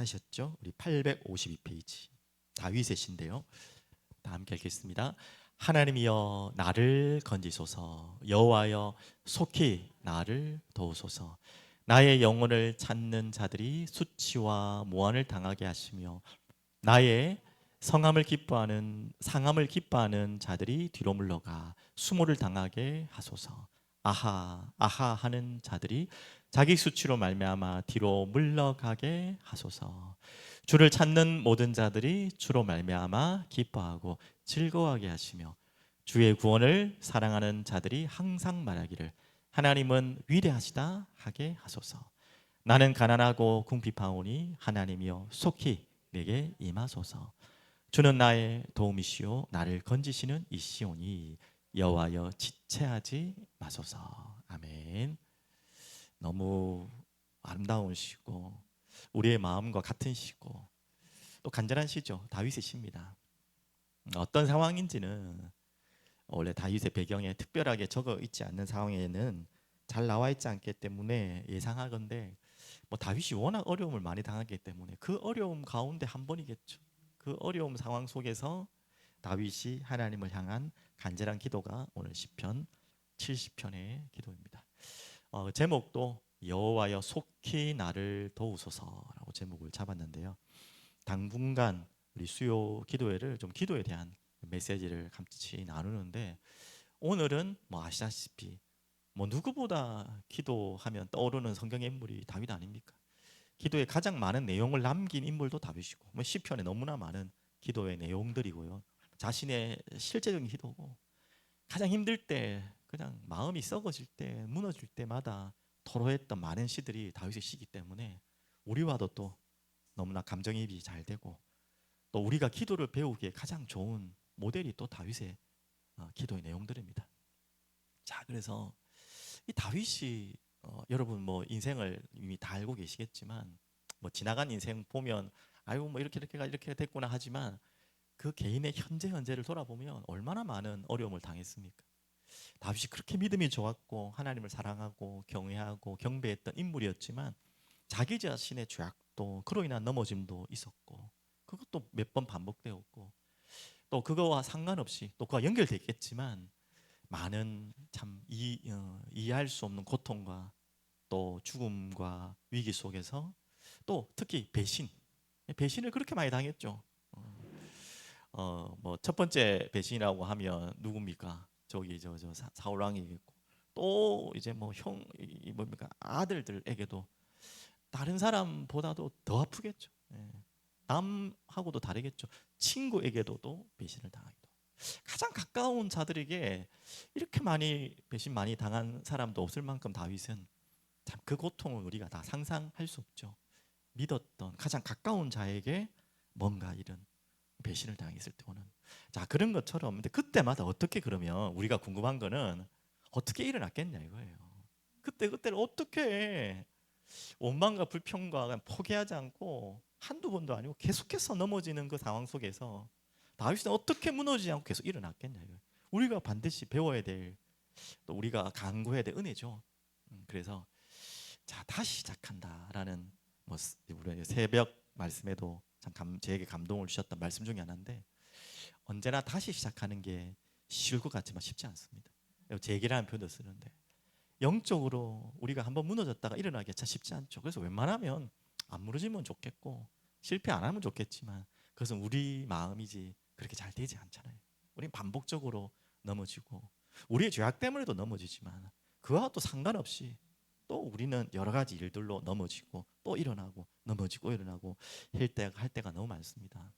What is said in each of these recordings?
하셨죠? 우리 852페이지 다윗의 시인데요. 다 함께 읽겠습니다. 하나님이여 나를 건지소서. 여호와여 속히 나를 도우소서. 나의 영혼을 찾는 자들이 수치와 모한을 당하게 하시며 나의 상함을 기뻐하는 자들이 뒤로 물러가 수모를 당하게 하소서. 아하 아하 하는 자들이 자기 수치로 말미암아 뒤로 물러가게 하소서. 주를 찾는 모든 자들이 주로 말미암아 기뻐하고 즐거워하게 하시며 주의 구원을 사랑하는 자들이 항상 말하기를 하나님은 위대하시다 하게 하소서. 나는 가난하고 궁핍하오니 하나님이여 속히 내게 임하소서. 주는 나의 도움이시오 나를 건지시는 이시오니 여호와여 지체하지 마소서. 아멘. 너무 아름다운 시고 우리의 마음과 같은 시고 또 간절한 시죠. 다윗의 시입니다. 어떤 상황인지는 원래 다윗의 배경에 특별하게 적어 있지 않는 상황에는 잘 나와 있지 않기 때문에 예상하건대 다윗이 워낙 어려움을 많이 당하기 때문에 그 어려움 가운데 한 번이겠죠. 그 어려움 상황 속에서 다윗이 하나님을 향한 간절한 기도가 오늘 시편 70편의 기도입니다. 제목도 여호와여 속히 나를 도우소서라고 제목을 잡았는데요. 당분간 우리 수요 기도회를 좀 기도에 대한 메시지를 같이 나누는데 오늘은 아시다시피 누구보다 기도하면 떠오르는 성경의 인물이 다윗 아닙니까? 기도에 가장 많은 내용을 남긴 인물도 다윗이고 시편에 너무나 많은 기도의 내용들이고요. 자신의 실제적인 기도고 가장 힘들 때 그냥 마음이 썩어질 때 무너질 때마다 토로했던 많은 시들이 다윗의 시기 때문에 우리와도 또 너무나 감정이입이 잘 되고 또 우리가 기도를 배우기에 가장 좋은 모델이 또 다윗의 기도의 내용들입니다. 자, 그래서 이 다윗이 여러분 인생을 이미 다 알고 계시겠지만 지나간 인생 보면 아유 이렇게가 이렇게 됐구나 하지만 그 개인의 현재를 돌아보면 얼마나 많은 어려움을 당했습니까? 다윗이 그렇게 믿음이 좋았고 하나님을 사랑하고 경외하고 경배했던 인물이었지만 자기 자신의 죄악도 그로 인한 넘어짐도 있었고 그것도 몇 번 반복되었고 또 그거와 상관없이 또 그와 연결돼 있겠지만 많은 참 이해할 수 없는 고통과 또 죽음과 위기 속에서 또 특히 배신을 그렇게 많이 당했죠. 첫 번째 배신이라고 하면 누굽니까? 저기 저 사울 왕이겠고 또 이제 형 뭡니까 아들들에게도 다른 사람보다도 더 아프겠죠. 예. 남하고도 다르겠죠. 친구에게도 또 배신을 당하기도. 가장 가까운 자들에게 이렇게 많이 배신 많이 당한 사람도 없을 만큼 다윗은 참 그 고통을 우리가 다 상상할 수 없죠. 믿었던 가장 가까운 자에게 뭔가 이런 배신을 당했을 때 오는 자 그런 것처럼 근데 그때마다 어떻게 그러면 우리가 궁금한 거는 어떻게 일어났겠냐 이거예요. 그때를 어떻게 원망과 불평과 그냥 포기하지 않고 한두 번도 아니고 계속해서 넘어지는 그 상황 속에서 다윗은 어떻게 무너지지 않고 계속 일어났겠냐 이거예요. 우리가 반드시 배워야 될 또 우리가 간구해야 될 은혜죠. 그래서 자 다시 시작한다라는 우리 새벽 말씀에도 참 저에게 감동을 주셨던 말씀 중에 하나인데 언제나 다시 시작하는 게 쉬울 것 같지만 쉽지 않습니다. 재기라는 표현도 쓰는데 영적으로 우리가 한번 무너졌다가 일어나기가 참 쉽지 않죠. 그래서 웬만하면 안 무너지면 좋겠고 실패 안 하면 좋겠지만 그것은 우리 마음이지 그렇게 잘 되지 않잖아요. 우리는 반복적으로 넘어지고 우리의 죄악 때문에도 넘어지지만 그와 또 상관없이 또 우리는 여러 가지 일들로 넘어지고 또 일어나고 넘어지고 일어나고 할 때가 너무 많습니다.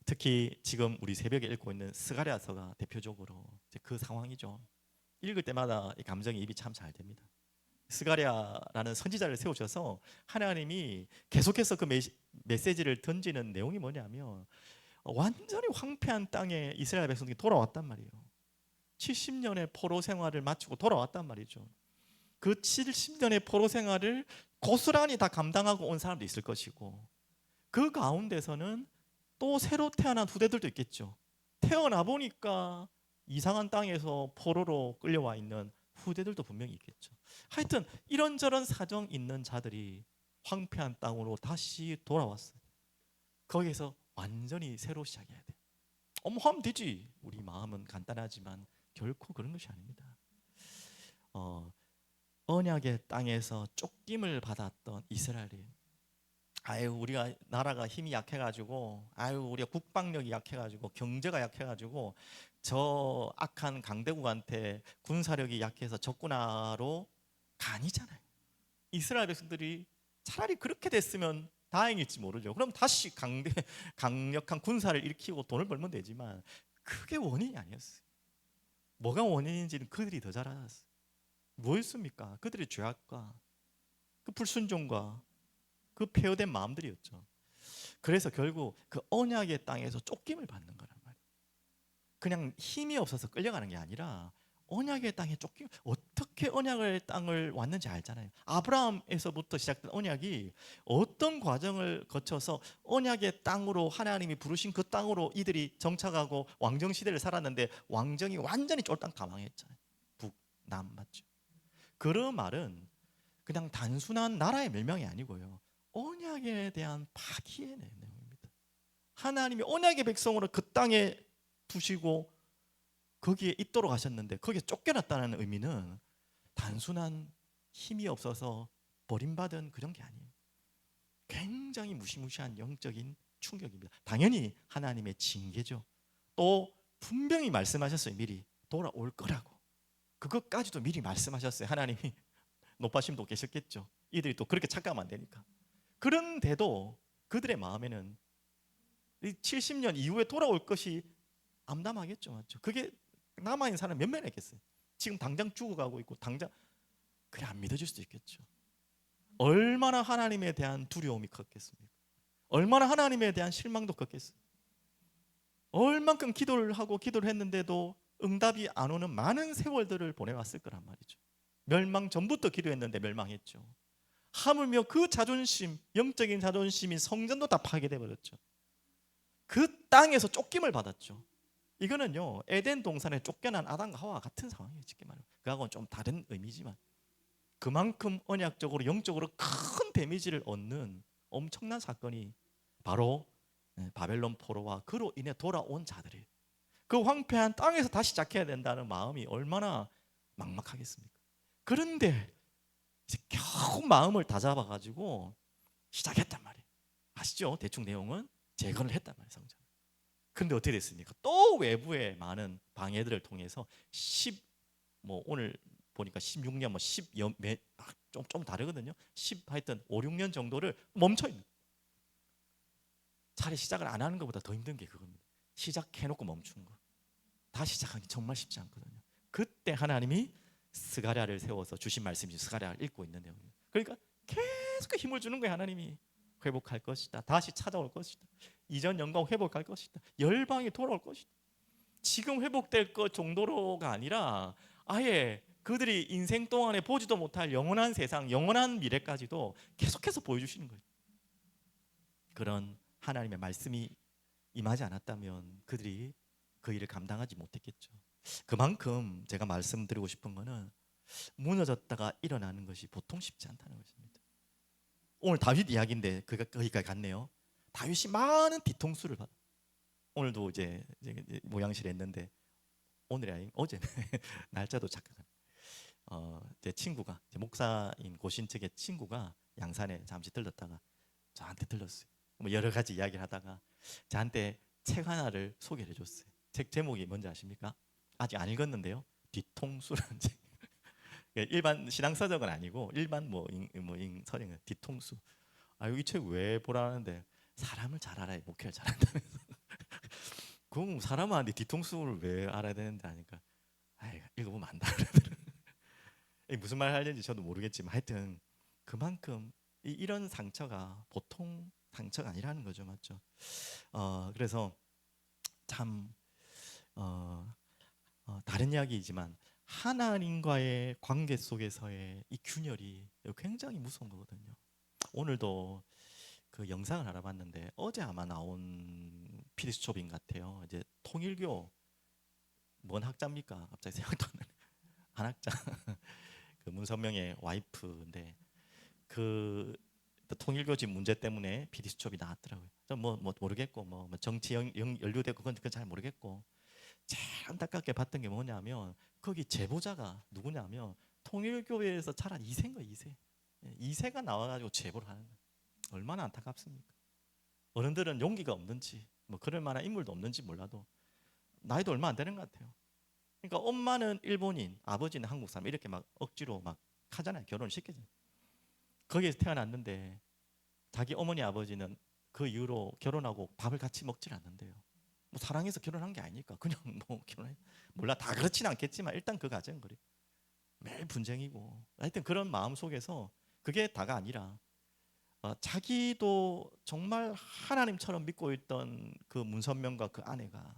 특히 지금 우리 새벽에 읽고 있는 스가랴서가 대표적으로 그 상황이죠. 읽을 때마다 이 감정이 입이 참 잘 됩니다. 스가랴라는 선지자를 세우셔서 하나님이 계속해서 그 메시지를 던지는 내용이 뭐냐면 완전히 황폐한 땅에 이스라엘 백성들이 돌아왔단 말이에요. 70년의 포로 생활을 마치고 돌아왔단 말이죠. 그 70년의 포로 생활을 고스란히 다 감당하고 온 사람도 있을 것이고 그 가운데서는 또 새로 태어난 후대들도 있겠죠. 태어나 보니까 이상한 땅에서 포로로 끌려와 있는 후대들도 분명히 있겠죠. 하여튼 이런저런 사정 있는 자들이 황폐한 땅으로 다시 돌아왔어요. 거기에서 완전히 새로 시작해야 돼. 하면 되지. 우리 마음은 간단하지만 결코 그런 것이 아닙니다. 언약의 땅에서 쫓김을 받았던 이스라엘이, 아유 우리가 나라가 힘이 약해가지고, 아유 우리가 국방력이 약해가지고, 경제가 약해가지고 저 악한 강대국한테 군사력이 약해서 적군하러 아니잖아요. 이스라엘 백성들이 차라리 그렇게 됐으면 다행일지 모르죠. 그럼 다시 강력한 군사를 일으키고 돈을 벌면 되지만 그게 원인이 아니었어요. 뭐가 원인인지는 그들이 더 잘 알았어요. 뭐였습니까? 그들의 죄악과 그 불순종과 그 폐허된 마음들이었죠. 그래서 결국 그 언약의 땅에서 쫓김을 받는 거란 말이에요. 그냥 힘이 없어서 끌려가는 게 아니라 언약의 땅에 쫓김. 어떻게 언약의 땅을 왔는지 알잖아요. 아브라함에서부터 시작된 언약이 어떤 과정을 거쳐서 언약의 땅으로, 하나님이 부르신 그 땅으로 이들이 정착하고 왕정 시대를 살았는데, 왕정이 완전히 쫄딱 가망했잖아요. 북남 맞죠? 그런 말은 그냥 단순한 나라의 멸망이 아니고요, 언약에 대한 파기의 내용입니다. 하나님이 언약의 백성으로 그 땅에 두시고 거기에 있도록 하셨는데, 거기에 쫓겨났다는 의미는 단순한 힘이 없어서 버림받은 그런 게 아니에요. 굉장히 무시무시한 영적인 충격입니다. 당연히 하나님의 징계죠. 또 분명히 말씀하셨어요. 미리 돌아올 거라고. 그것까지도 미리 말씀하셨어요. 하나님이 높아심도 계셨겠죠. 이들이 또 그렇게 착각하면 안 되니까. 그런데도 그들의 마음에는 이 70년 이후에 돌아올 것이 암담하겠죠. 맞죠? 그게 남아있는 사람 몇 명이나 있겠어요. 지금 당장 죽어가고 있고 당장, 그래 안 믿어질 수도 있겠죠. 얼마나 하나님에 대한 두려움이 컸겠습니까? 얼마나 하나님에 대한 실망도 컸겠어요. 얼만큼 기도를 하고 기도를 했는데도 응답이 안 오는 많은 세월들을 보내왔을 거란 말이죠. 멸망 전부터 기도했는데 멸망했죠. 하물며 그 자존심, 영적인 자존심인 성전도 다 파괴돼 버렸죠. 그 땅에서 쫓김을 받았죠. 이거는요, 에덴 동산에 쫓겨난 아담과 하와 같은 상황이에요. 쉽게 말하면. 그하고는 좀 다른 의미지만 그만큼 언약적으로 영적으로 큰 데미지를 얻는 엄청난 사건이 바로 바벨론 포로와 그로 인해 돌아온 자들이에요. 그 황폐한 땅에서 다시 시작해야 된다는 마음이 얼마나 막막하겠습니까? 그런데 이제 겨우 마음을 다잡아가지고 시작했단 말이에요. 아시죠? 대충 내용은 재건을 했단 말이에요, 성전. 근데 어떻게 됐습니까? 또 외부의 많은 방해들을 통해서 뭐 오늘 보니까 16년 뭐 10여 좀 다르거든요. 10 하여튼 5, 6년 정도를 멈춰 있는. 차라리 시작을 안 하는 것보다 더 힘든 게 그겁니다. 시작해놓고 멈추는 거. 다시 시작하기 정말 쉽지 않거든요. 그때 하나님이 스가랴를 세워서 주신 말씀이 스가랴를 읽고 있는 내용입니다. 그러니까 계속 힘을 주는 거예요. 하나님이 회복할 것이다. 다시 찾아올 것이다. 이전 영광 회복할 것이다. 열방이 돌아올 것이다. 지금 회복될 것 정도로가 아니라 아예 그들이 인생 동안에 보지도 못할 영원한 세상, 영원한 미래까지도 계속해서 보여주시는 거예요. 그런 하나님의 말씀이 임하지 않았다면 그들이 그 일을 감당하지 못했겠죠. 그만큼 제가 말씀드리고 싶은 거는 무너졌다가 일어나는 것이 보통 쉽지 않다는 것입니다. 오늘 다윗 이야기인데 그가 거기까지 갔네요. 다윗이 많은 뒤통수를 받아. 오늘도 이제 모양실 했는데, 오늘이 아닌 어제 날짜도 착각한. 제 친구가, 제 목사인 고신 측의 친구가 양산에 잠시 들렀다가 저한테 들렀어요. 뭐 여러 가지 이야기를 하다가 저한테 책 하나를 소개를 해줬어요. 책 제목이 뭔지 아십니까? 아직 안 읽었는데요. 뒤통수라는 책. 일반 신앙 서적은 아니고 일반 서적은 뒤통수. 아, 이 책 왜 보라는데, 사람을 잘 알아야 목회를 잘한다면서. 그럼 사람한테 뒤통수를 왜 알아야 되는데 하니까, 아이, 읽어보면 안다. 무슨 말 하는지 저도 모르겠지만 하여튼 그만큼 이런 상처가 보통 상처가 아니라는 거죠, 맞죠? 그래서 참 다른 이야기이지만 하나님과의 관계 속에서의 이 균열이 굉장히 무서운 거거든요. 오늘도 그 영상을 알아봤는데 어제 아마 나온 피디수첩인 같아요. 이제 통일교 뭔 학자입니까? 갑자기 생각도 안 나네. 한 학자. 그 문선명의 와이프인데 그 또 통일교지 문제 때문에 PD수첩이 나왔더라고요. 뭐 모르겠고 뭐 정치 연루되고 그건 잘 모르겠고 제일 안타깝게 봤던 게 뭐냐면 거기 제보자가 누구냐면 통일교회에서 자란 2세인 거예요. 2세. 2세가 나와가지고 제보를 하는 거예요. 얼마나 안타깝습니까? 어른들은 용기가 없는지 뭐 그럴 만한 인물도 없는지 몰라도 나이도 얼마 안 되는 것 같아요. 그러니까 엄마는 일본인, 아버지는 한국 사람 이렇게 막 억지로 막 하잖아요. 결혼을 시키잖아요. 거기에서 태어났는데 자기 어머니 아버지는 그 이후로 결혼하고 밥을 같이 먹질 않는데요. 뭐 사랑해서 결혼한 게 아니니까 그냥 뭐 결혼해 몰라 다 그렇진 않겠지만 일단 그 가정은 그래 매일 분쟁이고 하여튼 그런 마음 속에서 그게 다가 아니라 자기도 정말 하나님처럼 믿고 있던 그 문선명과 그 아내가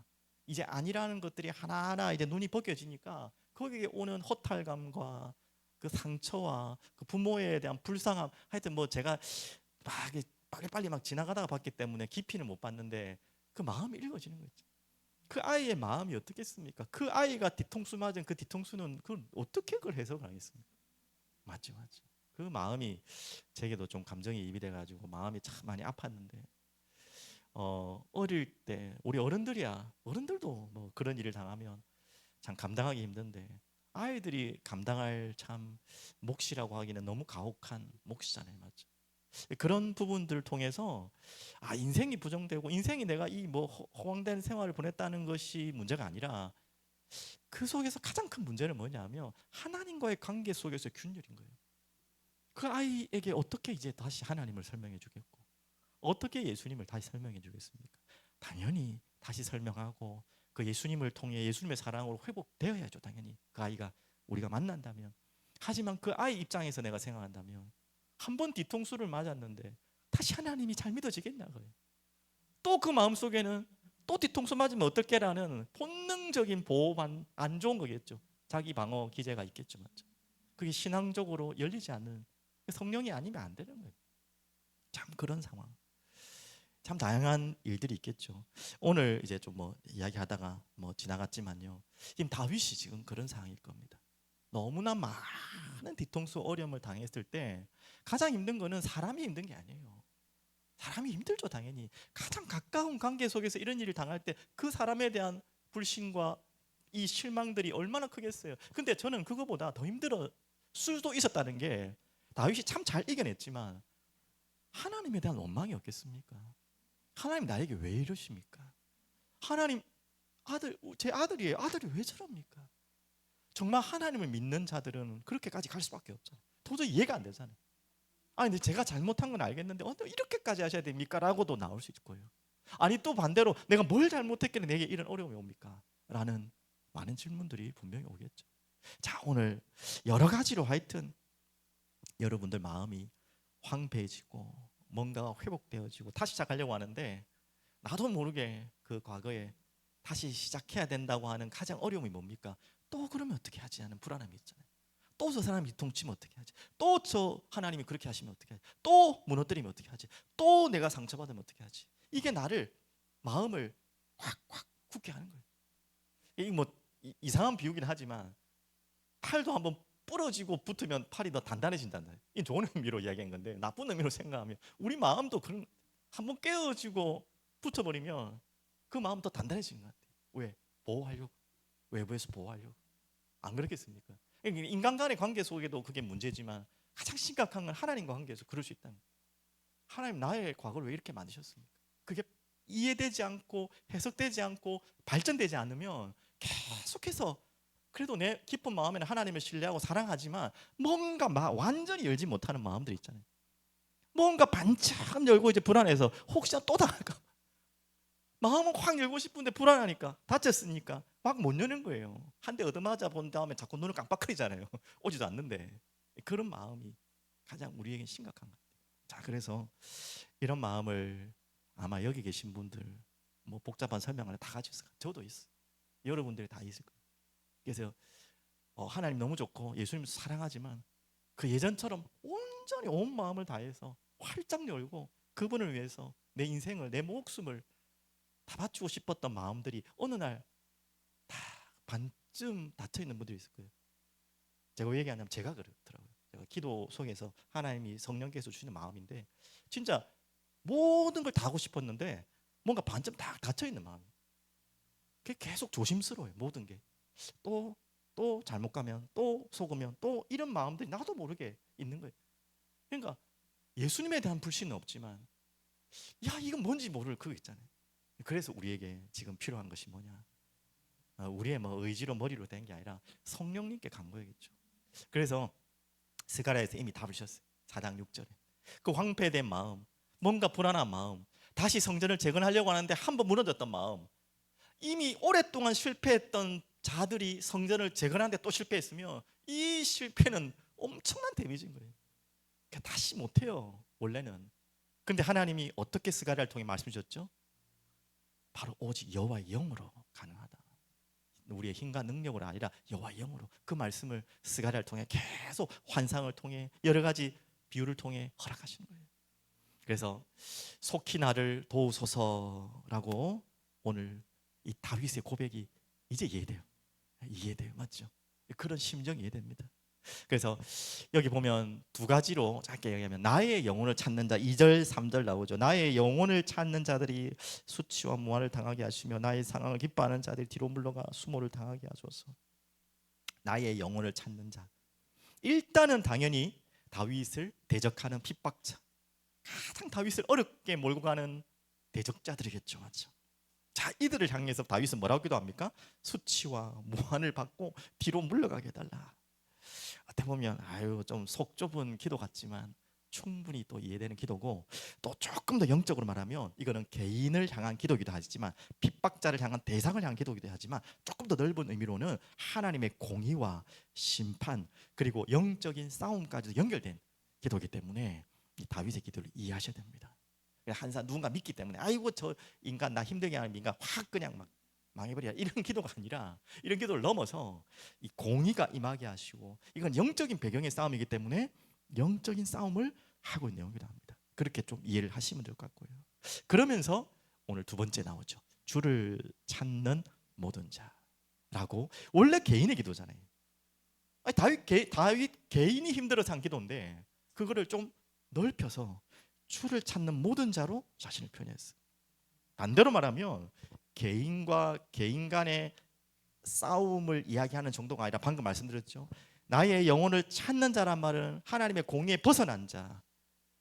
이제 아니라는 것들이 하나하나 이제 눈이 벗겨지니까 거기에 오는 허탈감과 그 상처와 그 부모에 대한 불쌍함 하여튼 뭐 제가 막 빨리빨리 막 지나가다가 봤기 때문에 깊이는 못 봤는데 그 마음이 읽어지는 거죠. 그 아이의 마음이 어떻겠습니까? 그 아이가 뒤통수 맞은 그 뒤통수는 그걸 어떻게 그걸 해석을 하겠습니까? 맞죠, 맞죠. 그 마음이 제게도 좀 감정이입이 돼가지고 마음이 참 많이 아팠는데 어릴 때 우리 어른들이야 어른들도 뭐 그런 일을 당하면 참 감당하기 힘든데 아이들이 감당할 참 몫이라고 하기는 너무 가혹한 몫이잖아요, 맞죠? 그런 부분들을 통해서 인생이 부정되고 인생이 내가 이 뭐 허황된 생활을 보냈다는 것이 문제가 아니라 그 속에서 가장 큰 문제는 뭐냐면 하나님과의 관계 속에서 균열인 거예요. 그 아이에게 어떻게 이제 다시 하나님을 설명해 주겠고 어떻게 예수님을 다시 설명해 주겠습니까? 당연히 다시 설명하고 그 예수님을 통해 예수님의 사랑으로 회복되어야죠. 당연히 그 아이가 우리가 만난다면. 하지만 그 아이 입장에서 내가 생각한다면 한 번 뒤통수를 맞았는데 다시 하나님이 잘 믿어지겠냐고요. 또 그 마음속에는 또 뒤통수 맞으면 어떨게라는 본능적인 보호만 안 좋은 거겠죠. 자기 방어 기제가 있겠죠, 맞죠? 그게 신앙적으로 열리지 않는 성령이 아니면 안 되는 거예요. 참 그런 상황. 참 다양한 일들이 있겠죠. 오늘 이제 좀 뭐 이야기하다가 뭐 지나갔지만요. 지금 다윗이 지금 그런 상황일 겁니다. 너무나 많은 뒤통수 어려움을 당했을 때 가장 힘든 거는 사람이 힘든 게 아니에요. 사람이 힘들죠, 당연히. 가장 가까운 관계 속에서 이런 일을 당할 때 그 사람에 대한 불신과 이 실망들이 얼마나 크겠어요. 근데 저는 그거보다 더 힘들어 수도 있었다는 게 다윗이 참 잘 이겨냈지만 하나님에 대한 원망이 없겠습니까? 하나님 나에게 왜 이러십니까? 하나님 제 아들이에요. 아들이 왜 저럽니까? 정말 하나님을 믿는 자들은 그렇게까지 갈 수밖에 없잖아요. 도저히 이해가 안 되잖아요. 근데 제가 잘못한 건 알겠는데 이렇게까지 하셔야 됩니까? 라고도 나올 수 있을 거예요. 아니 또 반대로 내가 뭘 잘못했길래 내게 이런 어려움이 옵니까? 라는 많은 질문들이 분명히 오겠죠. 자, 오늘 여러 가지로 하여튼 여러분들 마음이 황폐해지고 뭔가 회복되어지고 다시 시작하려고 하는데 나도 모르게 그 과거에 다시 시작해야 된다고 하는 가장 어려움이 뭡니까? 또 그러면 어떻게 하지 하는 불안함이 있잖아요. 또 저 사람이 통치면 어떻게 하지? 또 저 하나님이 그렇게 하시면 어떻게 하지? 또 무너뜨리면 어떻게 하지? 또 내가 상처받으면 어떻게 하지? 이게 나를 마음을 확확 굳게 하는 거예요. 이게 뭐 이상한 비유긴 하지만 팔도 한번 부러지고 붙으면 팔이 더 단단해진다는 이 좋은 의미로 이야기한 건데 나쁜 의미로 생각하면 우리 마음도 그런 한번 깨어지고 붙어버리면 그 마음 더 단단해지는 것 같아요. 왜? 보호하려고. 외부에서 보호하려고. 안 그렇겠습니까? 인간 간의 관계 속에도 그게 문제지만 가장 심각한 건 하나님과 관계에서 그럴 수 있다는 거예요. 하나님 나의 과거를 왜 이렇게 만드셨습니까? 그게 이해되지 않고 해석되지 않고 발전되지 않으면 계속해서 그래도 내 깊은 마음에는 하나님을 신뢰하고 사랑하지만 뭔가 완전히 열지 못하는 마음들이 있잖아요. 뭔가 반찬 열고 이제 불안해서 혹시나 또 당할까 마음은 확 열고 싶은데 불안하니까 다쳤으니까 막 못 여는 거예요. 한 대 얻어맞아 본 다음에 자꾸 눈을 깜빡거리잖아요. 오지도 않는데 그런 마음이 가장 우리에게 심각한 것 같아요. 자, 그래서 이런 마음을 아마 여기 계신 분들 뭐 복잡한 설명을 다 가지고 있어요. 저도 있어요. 여러분들이 다 있을 거예요. 그래서 하나님 너무 좋고 예수님 사랑하지만 그 예전처럼 온전히 온 마음을 다해서 활짝 열고 그분을 위해서 내 인생을 내 목숨을 다 바치고 싶었던 마음들이 어느 날 다 반쯤 닫혀 있는 분들이 있을 거예요. 제가 왜 얘기하냐면 제가 그렇더라고요. 제가 기도 속에서 하나님이 성령께서 주시는 마음인데, 진짜 모든 걸 다 하고 싶었는데 뭔가 반쯤 다 닫혀 있는 마음. 그게 계속 조심스러워요. 모든 게 또 잘못 가면, 또 속으면, 또 이런 마음들이 나도 모르게 있는 거예요. 그러니까 예수님에 대한 불신은 없지만, 야, 이건 뭔지 모를 그거 있잖아요. 그래서 우리에게 지금 필요한 것이 뭐냐? 우리의 뭐 의지로 머리로 된 게 아니라 성령님께 간 거겠죠. 그래서 스가랴에서 이미 답을 주셨어요. 4장 6절에 그 황폐된 마음, 뭔가 불안한 마음, 다시 성전을 재건하려고 하는데 한번 무너졌던 마음, 이미 오랫동안 실패했던 자들이 성전을 재건하는데 또 실패했으면 이 실패는 엄청난 데미지인 거예요. 그러니까 다시 못해요 원래는. 근데 하나님이 어떻게 스가랴를 통해 말씀 주셨죠? 바로 오직 여호와의 영으로 가능하다. 우리의 힘과 능력으로 아니라 여호와의 영으로. 그 말씀을 스가랴를 통해 계속 환상을 통해 여러 가지 비유를 통해 허락하시는 거예요. 그래서 속히 나를 도우소서라고 오늘 이 다윗의 고백이 이제 이해돼요. 맞죠? 그런 심정이 이해됩니다. 그래서 여기 보면 두 가지로 짧게 얘기하면, 나의 영혼을 찾는 자, 2절 3절 나오죠. 나의 영혼을 찾는 자들이 수치와 무한을 당하게 하시며 나의 상황을 기뻐하는 자들이 뒤로 물러가 수모를 당하게 하소서. 나의 영혼을 찾는 자, 일단은 당연히 다윗을 대적하는 핍박자, 가장 다윗을 어렵게 몰고 가는 대적자들이겠죠. 맞죠? 자, 이들을 향해서 다윗은 뭐라고 기도합니까? 수치와 무한을 받고 뒤로 물러가게 해달라. 어떻게 보면 좀 속 좁은 기도 같지만 충분히 또 이해되는 기도고, 또 조금 더 영적으로 말하면 이거는 개인을 향한 기도기도 하지만, 핍박자를 향한 대상을 향한 기도기도 하지만, 조금 더 넓은 의미로는 하나님의 공의와 심판, 그리고 영적인 싸움까지도 연결된 기도이기 때문에 이 다윗의 기도를 이해하셔야 됩니다. 항상 누군가 믿기 때문에 아이고 저 인간 나 힘들게 하는 인간 확 그냥 막 망해버려, 이런 기도가 아니라, 이런 기도를 넘어서 이 공의가 임하게 하시고, 이건 영적인 배경의 싸움이기 때문에 영적인 싸움을 하고 있는 내용이라 합니다. 그렇게 좀 이해를 하시면 될 것 같고요. 그러면서 오늘 두 번째 나오죠. 주를 찾는 모든 자라고. 원래 개인의 기도잖아요. 아니, 다윗 개인이 힘들어서 한 기도인데 그거를 좀 넓혀서 주를 찾는 모든 자로 자신을 표현했어요. 반대로 말하면 개인과 개인 간의 싸움을 이야기하는 정도가 아니라, 방금 말씀드렸죠, 나의 영혼을 찾는 자란 말은 하나님의 공의에 벗어난 자,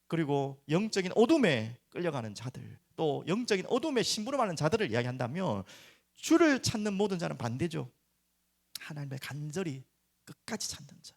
그리고 영적인 어둠에 끌려가는 자들, 또 영적인 어둠에 심부름하는 자들을 이야기한다면, 주를 찾는 모든 자는 반대죠. 하나님의 간절히 끝까지 찾는 자.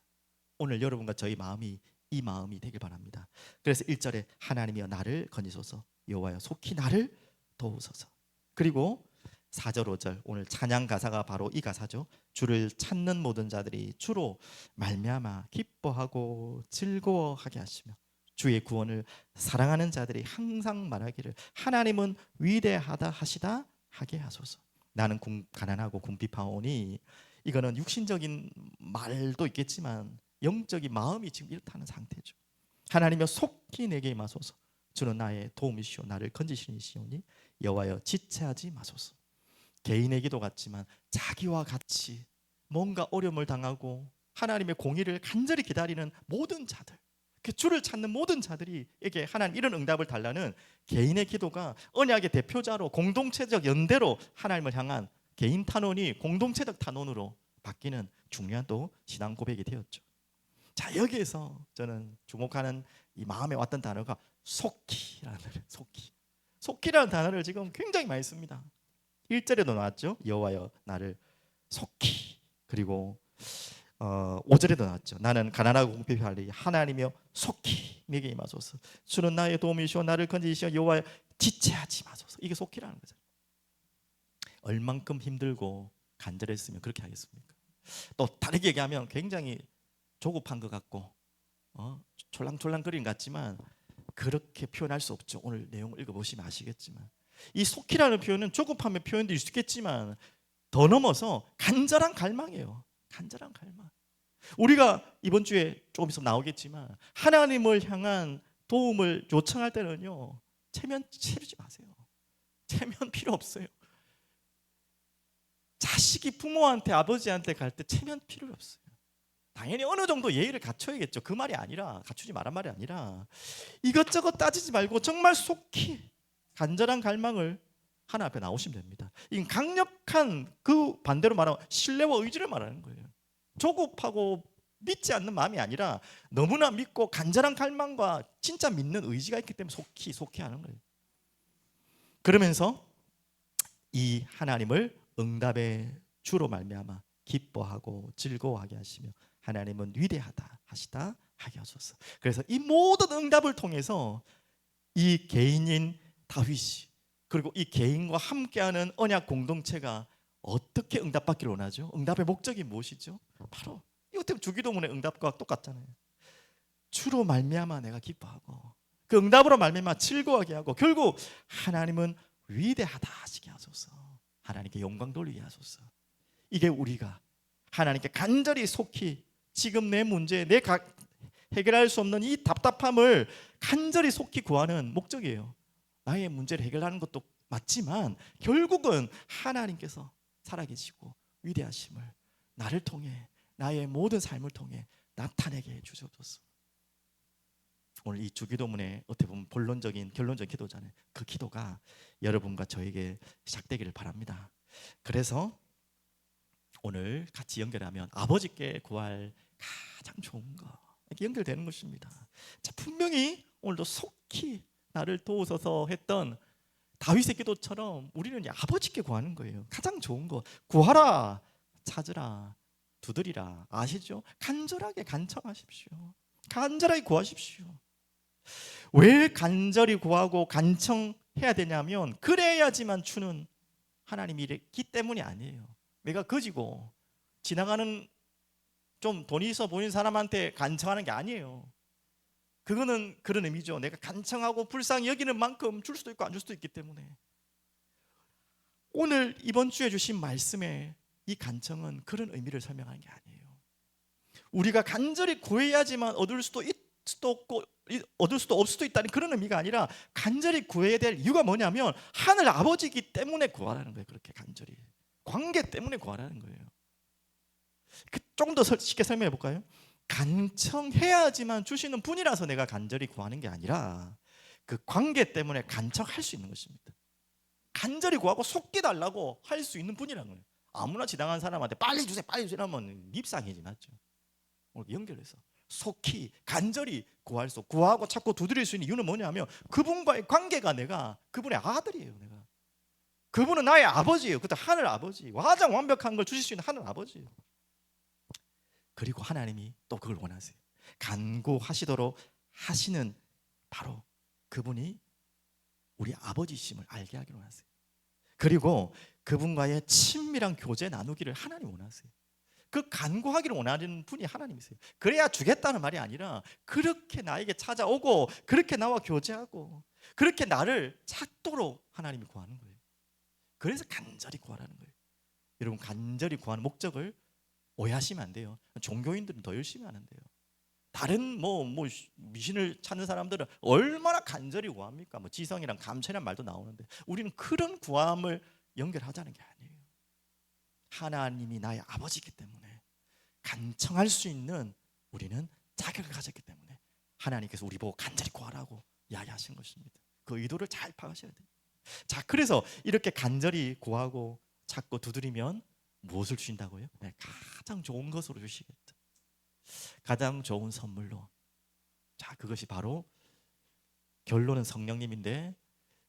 오늘 여러분과 저희 마음이 이 마음이 되길 바랍니다. 그래서 1절에 하나님이여 나를 건지소서, 여호와여 속히 나를 도우소서. 그리고 4절 5절 오늘 찬양 가사가 바로 이 가사죠. 주를 찾는 모든 자들이 주로 말미암아 기뻐하고 즐거워하게 하시며 주의 구원을 사랑하는 자들이 항상 말하기를 하나님은 위대하다 하시다 하게 하소서. 나는 가난하고 궁핍하오니, 이거는 육신적인 말도 있겠지만 영적인 마음이 지금 이렇다는 상태죠. 하나님이여 속히 내게 임하소서. 주는 나의 도움이시오 나를 건지시는 이시오니 여호와여 지체하지 마소서. 개인의 기도 같지만 자기와 같이 뭔가 어려움을 당하고 하나님의 공의를 간절히 기다리는 모든 자들, 주를 찾는 모든 자들이에게 하나님 이런 응답을 달라는 개인의 기도가 언약의 대표자로 공동체적 연대로 하나님을 향한 개인 탄원이 공동체적 탄원으로 바뀌는 중요한 또 신앙 고백이 되었죠. 자, 여기에서 저는 주목하는 이 마음에 왔던 단어가 속히라는 단어예요. 속히라는 단어를 지금 굉장히 많이 씁니다. 1절에도 나왔죠. 여호와여 나를 속히. 그리고 5절에도 나왔죠. 나는 가난하고 궁핍하리 하나님이여 속히 내게 임하소서. 주는 나의 도움이시오 나를 건지시오 여호와여 지체하지 마소서. 이게 속히라는 거죠. 얼만큼 힘들고 간절했으면 그렇게 하겠습니까? 또 다르게 얘기하면 굉장히 조급한 것 같고 촐랑촐랑거리는 것 같지만 그렇게 표현할 수 없죠. 오늘 내용을 읽어보시면 아시겠지만 이 속히라는 표현은 조급함의 표현도 있겠지만 더 넘어서 간절한 갈망이에요. 간절한 갈망. 우리가 이번 주에 조금 있으면 나오겠지만 하나님을 향한 도움을 요청할 때는요, 체면 치르지 마세요. 체면 필요 없어요. 자식이 부모한테 아버지한테 갈 때 체면 필요 없어요. 당연히 어느 정도 예의를 갖춰야겠죠. 그 말이 아니라, 갖추지 말란 말이 아니라, 이것저것 따지지 말고 정말 속히 간절한 갈망을 하나 앞에 나오시면 됩니다. 이 강력한, 그 반대로 말하면 신뢰와 의지를 말하는 거예요. 조급하고 믿지 않는 마음이 아니라 너무나 믿고 간절한 갈망과 진짜 믿는 의지가 있기 때문에 속히 하는 거예요. 그러면서 이 하나님을 응답의 주로 말미암아 기뻐하고 즐거워하게 하시며 하나님은 위대하다 하시다 하게 하소서. 그래서 이 모든 응답을 통해서 이 개인인 다윗이, 그리고 이 개인과 함께하는 언약 공동체가 어떻게 응답받기를 원하죠? 응답의 목적이 무엇이죠? 바로 이것 때문에 주기도문의 응답과 똑같잖아요. 주로 말미암아 내가 기뻐하고 그 응답으로 말미암아 즐거워하게 하고 결국 하나님은 위대하다 하시게 하소서. 하나님께 영광 돌리게 하소서. 이게 우리가 하나님께 간절히 속히 지금 내 문제, 해결할 수 없는 이 답답함을 간절히 속히 구하는 목적이에요. 나의 문제를 해결하는 것도 맞지만 결국은 하나님께서 살아계시고 위대하심을 나를 통해, 나의 모든 삶을 통해 나타내게 해주셔서 오늘 이 주기도문의 어떻게 보면 본론적인 결론적인 기도잖아요. 그 기도가 여러분과 저에게 시작되기를 바랍니다. 그래서 오늘 같이 연결하면 아버지께 구할 가장 좋은 거 이렇게 연결되는 것입니다. 자, 분명히 오늘도 속히 나를 도우소서 했던 다윗의 기도처럼 우리는 아버지께 구하는 거예요. 가장 좋은 거 구하라, 찾으라, 두드리라. 아시죠? 간절하게 간청하십시오. 간절하게 구하십시오. 왜 간절히 구하고 간청해야 되냐면 그래야지만 주는 하나님이기 때문이 아니에요. 내가 거지고 지나가는 좀 돈이 있어 보이는 사람한테 간청하는 게 아니에요. 그거는 그런 의미죠. 내가 간청하고 불쌍히 여기는 만큼 줄 수도 있고 안 줄 수도 있기 때문에 오늘 이번 주에 주신 말씀에 이 간청은 그런 의미를 설명하는 게 아니에요. 우리가 간절히 구해야지만 얻을 수도 없고 얻을 수도 없을 수도 있다는 그런 의미가 아니라 간절히 구해야 될 이유가 뭐냐면 하늘 아버지이기 때문에 구하라는 거예요. 그렇게 간절히 관계 때문에 구하라는 거예요. 조금 더 쉽게 설명해 볼까요? 간청해야지만 주시는 분이라서 내가 간절히 구하는 게 아니라 그 관계 때문에 간청할 수 있는 것입니다. 간절히 구하고 속기 달라고 할 수 있는 분이라는 거예요. 아무나 지나간 사람한테 빨리 주세요 빨리 주세요 하면 밉상이지 맞죠? 오늘 연결해서 속히 간절히 구하고 찾고 두드릴 수 있는 이유는 뭐냐면 그분과의 관계가 내가 그분의 아들이에요. 내가 그분은 나의 아버지예요. 그때 하늘 아버지, 가장 완벽한 걸 주실 수 있는 하늘 아버지예요. 그리고 하나님이 또 그걸 원하세요. 간구하시도록 하시는 바로 그분이 우리 아버지심을 알게 하기를 원하세요. 그리고 그분과의 친밀한 교제 나누기를 하나님 원하세요. 그 간구하기를 원하는 분이 하나님이세요. 그래야 주겠다는 말이 아니라 그렇게 나에게 찾아오고 그렇게 나와 교제하고 그렇게 나를 찾도록 하나님이 구하는 거예요. 그래서 간절히 구하라는 거예요. 여러분 간절히 구하는 목적을 오해하시면 안 돼요. 종교인들은 더 열심히 하는데요. 다른 미신을 찾는 사람들은 얼마나 간절히 구합니까? 지성이랑 감체란 말도 나오는데 우리는 그런 구함을 연결하자는 게 아니에요. 하나님이 나의 아버지이기 때문에 간청할 수 있는 우리는 자격을 가졌기 때문에 하나님께서 우리 보고 간절히 구하라고 이야기하신 것입니다. 그 의도를 잘 파악하셔야 돼요. 자, 그래서 이렇게 간절히 구하고 찾고 두드리면 무엇을 주신다고요? 네, 가장 좋은 것으로 주시겠다. 가장 좋은 선물로. 자, 그것이 바로 결론은 성령님인데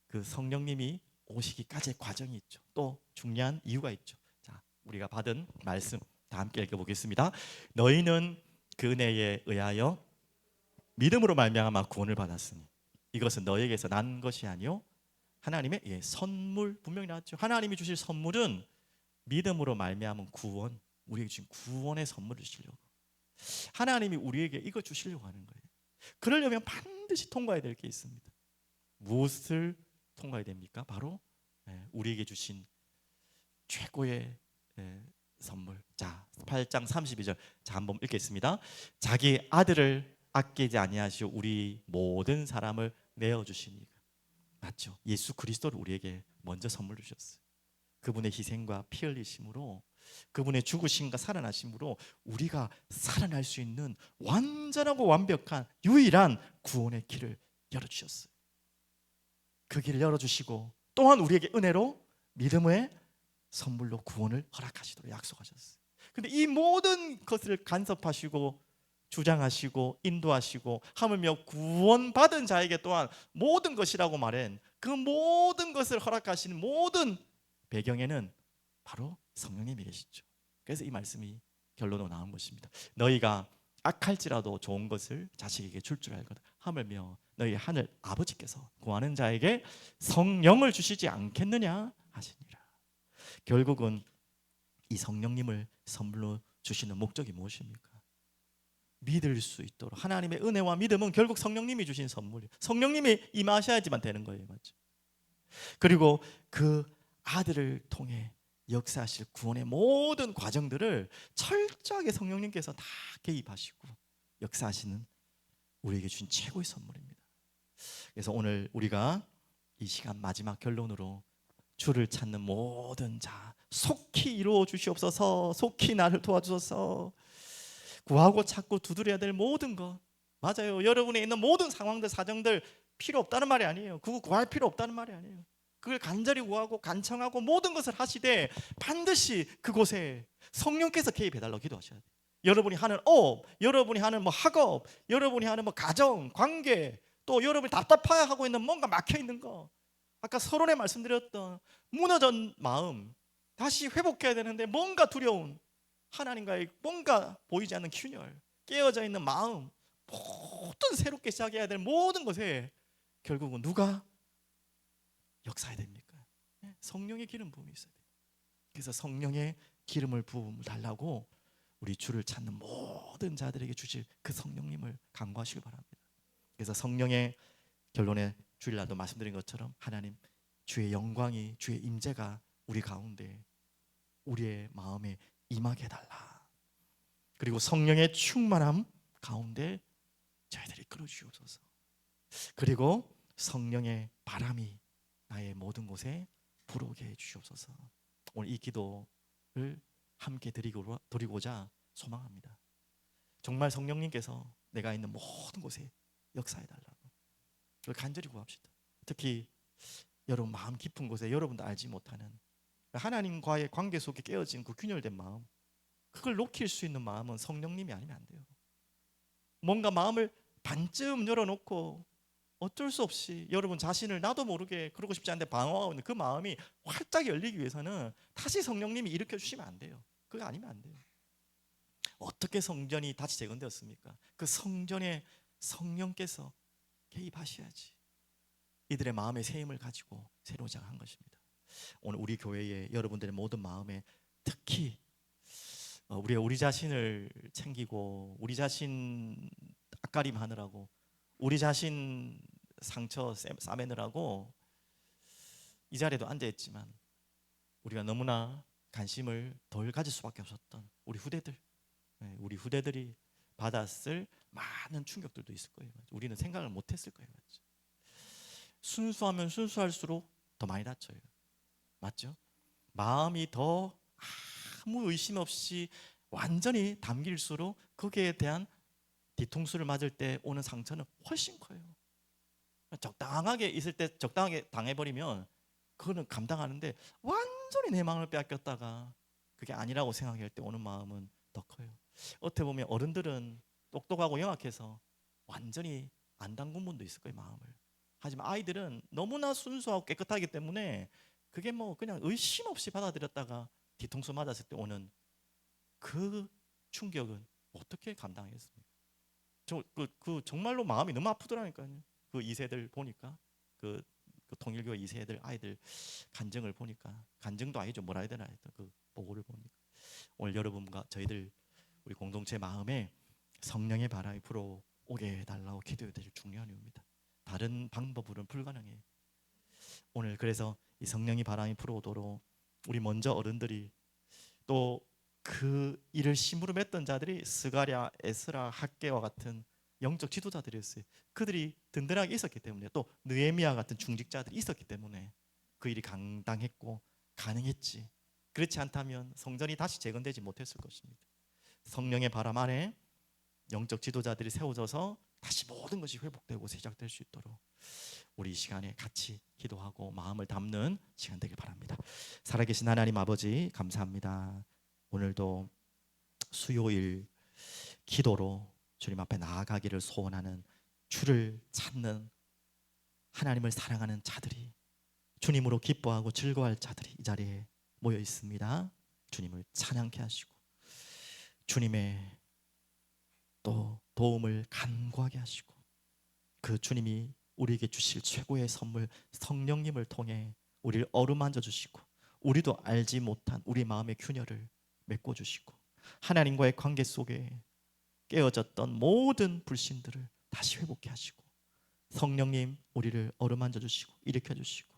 그 성령님이 오시기까지의 과정이 있죠. 또 중요한 이유가 있죠. 자, 우리가 받은 말씀 다 함께 읽어보겠습니다. 너희는 그 은혜에 의하여 믿음으로 말미암아 구원을 받았으니 이것은 너에게서 난 것이 아니요 하나님의 선물. 분명히 나왔죠. 하나님이 주실 선물은 믿음으로 말미암은 구원, 우리에게 주신 구원의 선물을 주시려고 하나님이 우리에게 이거 주시려고 하는 거예요. 그러려면 반드시 통과해야 될 게 있습니다. 무엇을 통과해야 됩니까? 바로 우리에게 주신 최고의 선물. 자, 8장 32절 자 한번 읽겠습니다. 자기 아들을 아끼지 아니하시오 우리 모든 사람을 내어주시니까. 맞죠? 예수 그리스도를 우리에게 먼저 선물 주셨어요. 그분의 희생과 피 흘리심으로 그분의 죽으심과 살아나심으로 우리가 살아날 수 있는 완전하고 완벽한 유일한 구원의 길을 열어주셨어요. 그 길을 열어주시고 또한 우리에게 은혜로 믿음의 선물로 구원을 허락하시도록 약속하셨어요. 근데 이 모든 것을 간섭하시고 주장하시고 인도하시고 하물며 구원받은 자에게 또한 모든 것이라고 말한 그 모든 것을 허락하시는 모든 배경에는 바로 성령님이 계시죠. 그래서 이 말씀이 결론으로 나온 것입니다. 너희가 악할지라도 좋은 것을 자식에게 줄 줄 알거든 하물며 너희 하늘 아버지께서 구하는 자에게 성령을 주시지 않겠느냐 하시니라. 결국은 이 성령님을 선물로 주시는 목적이 무엇입니까? 믿을 수 있도록. 하나님의 은혜와 믿음은 결국 성령님이 주신 선물이에요. 성령님이 임하셔야지만 되는 거예요. 맞죠? 그리고 그 아들을 통해 역사하실 구원의 모든 과정들을 철저하게 성령님께서 다 개입하시고 역사하시는 우리에게 주신 최고의 선물입니다. 그래서 오늘 우리가 이 시간 마지막 결론으로 주를 찾는 모든 자 속히 이루어 주시옵소서. 속히 나를 도와주소서. 구하고 찾고 두드려야 될 모든 것, 맞아요. 여러분에 있는 모든 상황들 사정들 필요 없다는 말이 아니에요. 그거 구할 필요 없다는 말이 아니에요. 그걸 간절히 구하고 간청하고 모든 것을 하시되 반드시 그곳에 성령께서 개입해달라고 기도하셔야 돼요. 여러분이 하는 업, 여러분이 하는 뭐 학업, 여러분이 하는 뭐 가정, 관계, 또 여러분이 답답하여 하고 있는 뭔가 막혀있는 거, 아까 서론에 말씀드렸던 무너진 마음 다시 회복해야 되는데 뭔가 두려운 하나님과의 뭔가 보이지 않는 균열, 깨어져 있는 마음, 모든 새롭게 시작해야 될 모든 것에 결국은 누가 역사해야 됩니까? 성령의 기름 부음이 있어야 돼요. 그래서 성령의 기름을 부음을 달라고 우리 주를 찾는 모든 자들에게 주실 그 성령님을 간구하시기 바랍니다. 그래서 성령의 결론에 주일날도 말씀드린 것처럼 하나님 주의 영광이 주의 임재가 우리 가운데 우리의 마음에 임하게 해달라. 그리고 성령의 충만함 가운데 저희들이 이끌어 주옵소서. 그리고 성령의 바람이 나의 모든 곳에 불어오게 해 주옵소서. 오늘 이 기도를 함께 드리고자 소망합니다. 정말 성령님께서 내가 있는 모든 곳에 역사해 달라고 간절히 구합시다. 특히 여러분 마음 깊은 곳에 여러분도 알지 못하는 하나님과의 관계 속에 깨어진 그 균열된 마음, 그걸 녹일 수 있는 마음은 성령님이 아니면 안 돼요. 뭔가 마음을 반쯤 열어놓고 어쩔 수 없이 여러분 자신을 나도 모르게 그러고 싶지 않은데 방어하고 있는 그 마음이 활짝 열리기 위해서는 다시 성령님이 일으켜 주시면 안 돼요. 그거 아니면 안 돼요. 어떻게 성전이 다시 재건되었습니까? 그 성전에 성령께서 개입하셔야지 이들의 마음의 새 힘을 가지고 새로운 시작을 한 것입니다. 오늘 우리 교회의 여러분들의 모든 마음에 특히 우리 자신을 챙기고 우리 자신 앞가림 하느라고 우리 자신 상처 싸매느라고 이 자리에도 앉아있지만 우리가 너무나 관심을 덜 가질 수밖에 없었던 우리 후대들이 받았을 많은 충격들도 있을 거예요. 우리는 생각을 못했을 거예요. 맞죠? 순수하면 순수할수록 더 많이 다쳐요. 맞죠? 마음이 더 아무 의심 없이 완전히 담길수록 거기에 대한 뒤통수를 맞을 때 오는 상처는 훨씬 커요. 적당하게 있을 때 적당하게 당해버리면 그거는 감당하는데 완전히 내 마음을 빼앗겼다가 그게 아니라고 생각할 때 오는 마음은 더 커요. 어떻게 보면 어른들은 똑똑하고 영악해서 완전히 안 담근 분도 있을 거예요, 마음을. 하지만 아이들은 너무나 순수하고 깨끗하기 때문에 그게 뭐 그냥 의심 없이 받아들였다가 뒤통수 맞았을 때 오는 그 충격은 어떻게 감당하겠습니까? 그 정말로 마음이 너무 아프더라니까요. 그 2세들 보니까 그 통일교 2세들 아이들 간증을 보니까, 간증도 아니죠, 뭐라 해야 되나 했던 그 보고를 보니까 오늘 여러분과 저희들 우리 공동체 마음에 성령의 바람이 불어오게 해달라고 기도해야 될 중요한 이유입니다. 다른 방법으로는 불가능해요. 오늘 그래서 이 성령의 바람이 불어오도록 우리 먼저 어른들이, 또 그 일을 심부름했던 자들이 스가랴, 에스라, 학개와 같은 영적 지도자들이었어요. 그들이 든든하게 있었기 때문에, 또 느헤미야 같은 중직자들이 있었기 때문에 그 일이 감당했고 가능했지. 그렇지 않다면 성전이 다시 재건되지 못했을 것입니다. 성령의 바람 아래 영적 지도자들이 세워져서 다시 모든 것이 회복되고 시작될 수 있도록 우리 이 시간에 같이 기도하고 마음을 담는 시간 되길 바랍니다. 살아계신 하나님 아버지 감사합니다. 오늘도 수요일 기도로 주님 앞에 나아가기를 소원하는, 주를 찾는, 하나님을 사랑하는 자들이, 주님으로 기뻐하고 즐거워할 자들이 이 자리에 모여 있습니다. 주님을 찬양케 하시고 주님의 또 도움을 간구하게 하시고, 그 주님이 우리에게 주실 최고의 선물 성령님을 통해 우리를 어루만져 주시고, 우리도 알지 못한 우리 마음의 균열을 메꿔 주시고, 하나님과의 관계 속에 깨어졌던 모든 불신들을 다시 회복해 하시고, 성령님 우리를 어루만져 주시고 일으켜 주시고,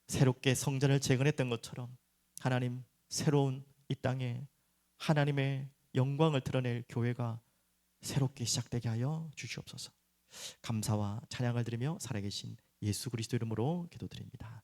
새롭게 성전을 재건했던 것처럼 하나님 새로운 이 땅에 하나님의 영광을 드러낼 교회가 새롭게 시작되게 하여 주시옵소서. 감사와 찬양을 드리며 살아계신 예수 그리스도 이름으로 기도드립니다.